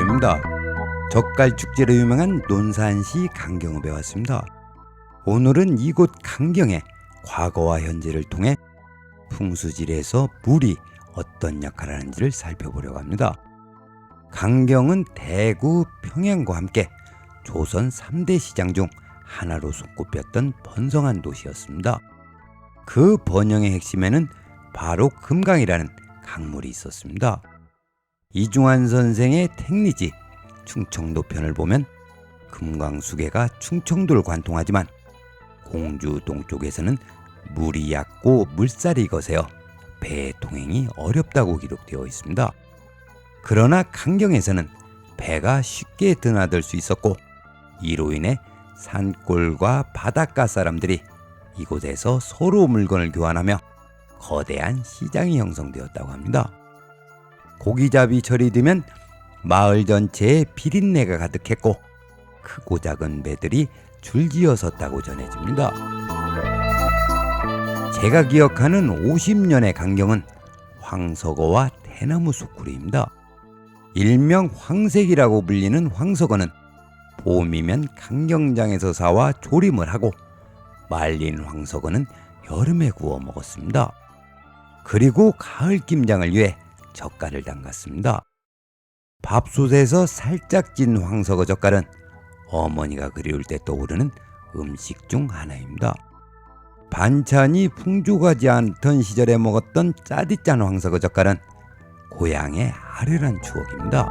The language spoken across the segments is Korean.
안녕하세요입니다. 젓갈축제로 유명한 논산시 강경읍에 왔습니다. 오늘은 이곳 강경의 과거와 현재를 통해 풍수지리에서 물이 어떤 역할을 하는지를 살펴보려고 합니다. 강경은 대구, 평양과 함께 조선 3대 시장 중 하나로 손꼽혔던 번성한 도시였습니다. 그 번영의 핵심에는 바로 금강이라는 강물이 있었습니다. 이중환 선생의 택리지 충청도 편을 보면 금강수계가 충청도를 관통하지만 공주 동쪽에서는 물이 얕고 물살이 거세어 배 통행이 어렵다고 기록되어 있습니다. 그러나 강경에서는 배가 쉽게 드나들 수 있었고 이로 인해 산골과 바닷가 사람들이 이곳에서 서로 물건을 교환하며 거대한 시장이 형성되었다고 합니다. 고기잡이철이 되면 마을 전체에 비린내가 가득했고 크고 작은 배들이 줄지어 섰다고 전해집니다. 제가 기억하는 50년의 강경은 황석어와 대나무 소쿠리입니다. 일명 황색이라고 불리는 황석어는 봄이면 강경장에서 사와 조림을 하고 말린 황석어는 여름에 구워 먹었습니다. 그리고 가을 김장을 위해 젓갈을 담갔습니다. 밥솥에서 살짝 찐 황석어 젓갈은 어머니가 그리울 때 떠오르는 음식 중 하나입니다. 반찬이 풍족하지 않던 시절에 먹었던 짜디짠 황석어 젓갈은 고향의 아련한 추억입니다.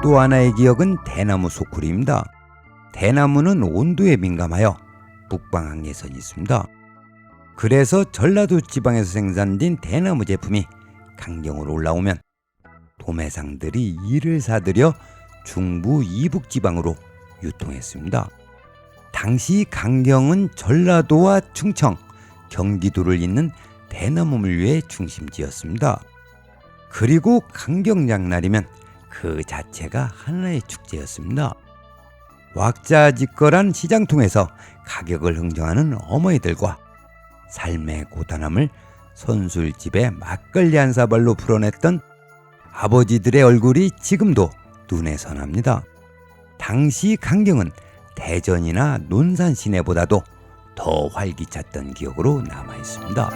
또 하나의 기억은 대나무 소쿠리입니다. 대나무는 온도에 민감하여 북방 한계선이 있습니다. 그래서 전라도 지방에서 생산된 대나무 제품이 강경으로 올라오면 도매상들이 이를 사들여 중부 이북 지방으로 유통했습니다. 당시 강경은 전라도와 충청, 경기도를 잇는 대나무 물류의 중심지였습니다. 그리고 강경장날이면 그 자체가 하나의 축제였습니다. 왁자지껄한 시장통에서 가격을 흥정하는 어머니들과 삶의 고단함을 선술집에 막걸리 한 사발로 풀어냈던 아버지들의 얼굴이 지금도 눈에 선합니다. 당시 강경은 대전이나 논산 시내보다도 더 활기찼던 기억으로 남아있습니다.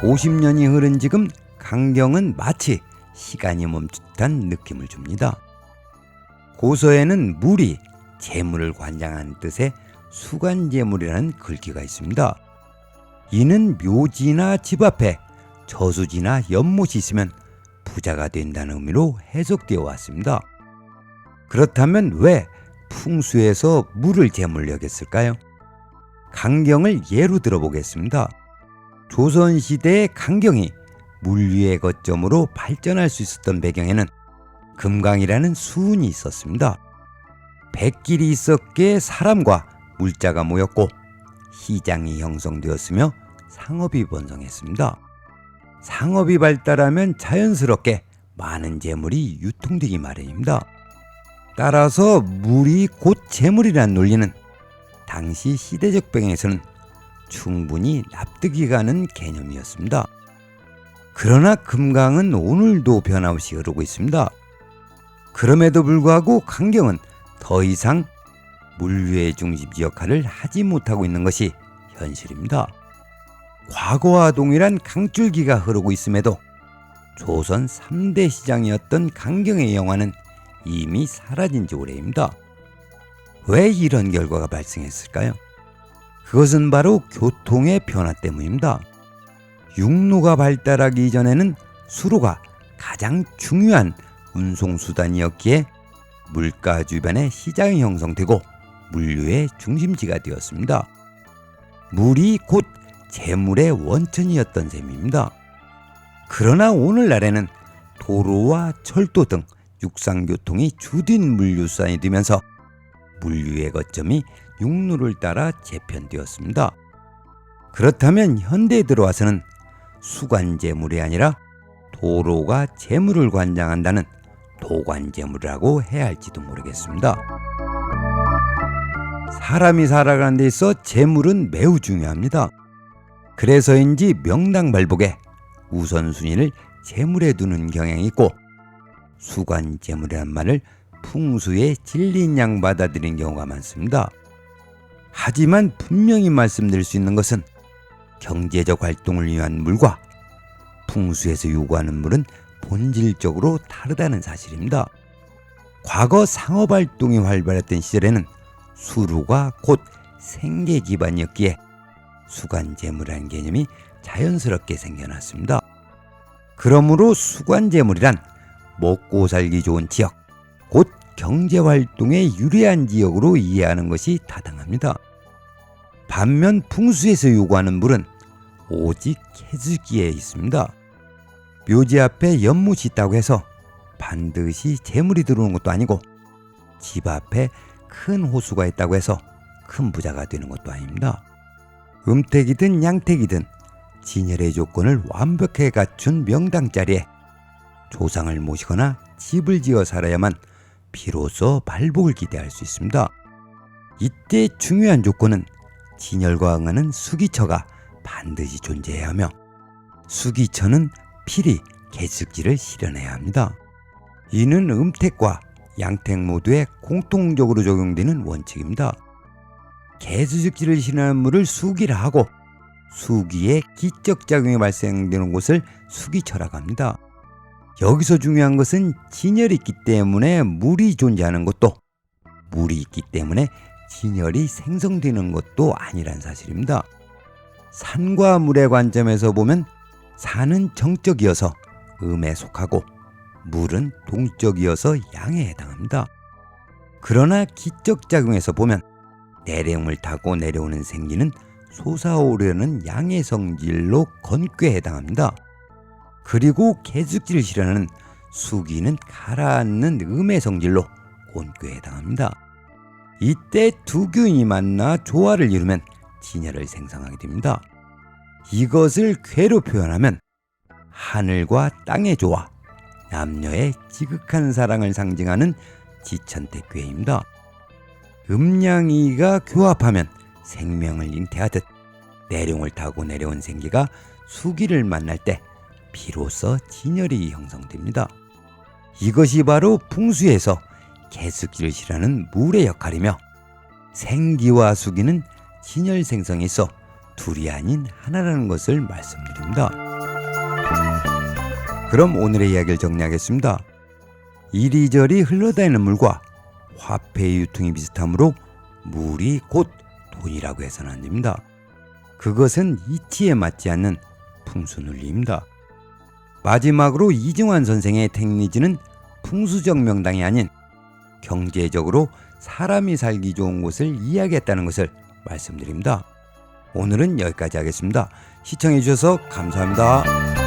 50년이 흐른 지금 강경은 마치 시간이 멈칫한 느낌을 줍니다. 고서에는 물이 재물을 관장하는 뜻의 수관재물이라는 글귀가 있습니다. 이는 묘지나 집 앞에 저수지나 연못이 있으면 부자가 된다는 의미로 해석되어 왔습니다. 그렇다면 왜 풍수에서 물을 재물로 여겼을까요? 강경을 예로 들어보겠습니다. 조선시대의 강경이 물류의 거점으로 발전할 수 있었던 배경에는 금강이라는 수운이 있었습니다. 백길이 있었기에 사람과 물자가 모였고 시장이 형성되었으며 상업이 번성했습니다. 상업이 발달하면 자연스럽게 많은 재물이 유통되기 마련입니다. 따라서 물이 곧 재물이라는 논리는 당시 시대적 배경에서는 충분히 납득이 가는 개념이었습니다. 그러나 금강은 오늘도 변함없이 흐르고 있습니다. 그럼에도 불구하고 강경은 더 이상 물류의 중심지 역할을 하지 못하고 있는 것이 현실입니다. 과거와 동일한 강줄기가 흐르고 있음에도 조선 3대 시장이었던 강경의 영화는 이미 사라진 지 오래입니다. 왜 이런 결과가 발생했을까요? 그것은 바로 교통의 변화 때문입니다. 육로가 발달하기 이전에는 수로가 가장 중요한 운송수단이었기에 물가 주변에 시장이 형성되고 물류의 중심지가 되었습니다. 물이 곧 재물의 원천이었던 셈입니다. 그러나 오늘날에는 도로와 철도 등 육상교통이 주된 물류수단이 되면서 물류의 거점이 육로를 따라 재편되었습니다. 그렇다면 현대에 들어와서는 수관재물이 아니라 도로가 재물을 관장한다는 도관재물이라고 해야 할지도 모르겠습니다. 사람이 살아가는 데 있어 재물은 매우 중요합니다. 그래서인지 명당발복에 우선순위를 재물에 두는 경향이 있고 수관재물이란 말을 풍수의 진리인 양 받아들인 경우가 많습니다. 하지만 분명히 말씀드릴 수 있는 것은 경제적 활동을 위한 물과 풍수에서 요구하는 물은 본질적으로 다르다는 사실입니다. 과거 상업활동이 활발했던 시절에는 수루가 곧 생계 기반이었기에 수관재물이라는 개념이 자연스럽게 생겨났습니다. 그러므로 수관재물이란 먹고 살기 좋은 지역, 곧 경제활동에 유리한 지역으로 이해하는 것이 타당합니다. 반면 풍수에서 요구하는 물은 오직 해수기에 있습니다. 묘지 앞에 연못이 있다고 해서 반드시 재물이 들어오는 것도 아니고 집 앞에 큰 호수가 있다고 해서 큰 부자가 되는 것도 아닙니다. 음택이든 양택이든 진열의 조건을 완벽하게 갖춘 명당 자리에 조상을 모시거나 집을 지어 살아야만 비로소 발복을 기대할 수 있습니다. 이때 중요한 조건은 진열과 응하는 수기처가 반드시 존재해야 하며 수기처는 필히 개숙지를 실현해야 합니다. 이는 음택과 양택 모두에 공통적으로 적용되는 원칙입니다. 개수직지를 실현하는 물을 수기라 하고 수기에 기적작용이 발생되는 곳을 수기처라고 합니다. 여기서 중요한 것은 진열이 있기 때문에 물이 존재하는 것도 물이 있기 때문에 진열이 생성되는 것도 아니란 사실입니다. 산과 물의 관점에서 보면 산은 정적이어서 음에 속하고 물은 동적이어서 양에 해당합니다. 그러나 기적작용에서 보면 내림을 타고 내려오는 생기는 솟아오르는 양의 성질로 건괴에 해당합니다. 그리고 개숙지를 실현하는 수기는 가라앉는 음의 성질로 곤괴에 해당합니다. 이때 두 교인이 만나 조화를 이루면 진열을 생성하게 됩니다. 이것을 궤로 표현하면 하늘과 땅의 조화, 남녀의 지극한 사랑을 상징하는 지천택괴입니다. 음양이가 교합하면 생명을 잉태하듯 내룡을 타고 내려온 생기가 수기를 만날 때 비로소 진열이 형성됩니다. 이것이 바로 풍수에서 개숙지를 실현하는 물의 역할이며 생기와 수기는 진열 생성에 있어 둘이 아닌 하나라는 것을 말씀드립니다. 그럼 오늘의 이야기를 정리하겠습니다. 이리저리 흘러다니는 물과 화폐의 유통이 비슷하므로 물이 곧 돈이라고 해서는 안 됩니다. 그것은 이치에 맞지 않는 풍수논리입니다. 마지막으로 이증환 선생의 택리지는 풍수적 명당이 아닌 경제적으로 사람이 살기 좋은 곳을 이야기했다는 것을 말씀드립니다. 오늘은 여기까지 하겠습니다. 시청해 주셔서 감사합니다.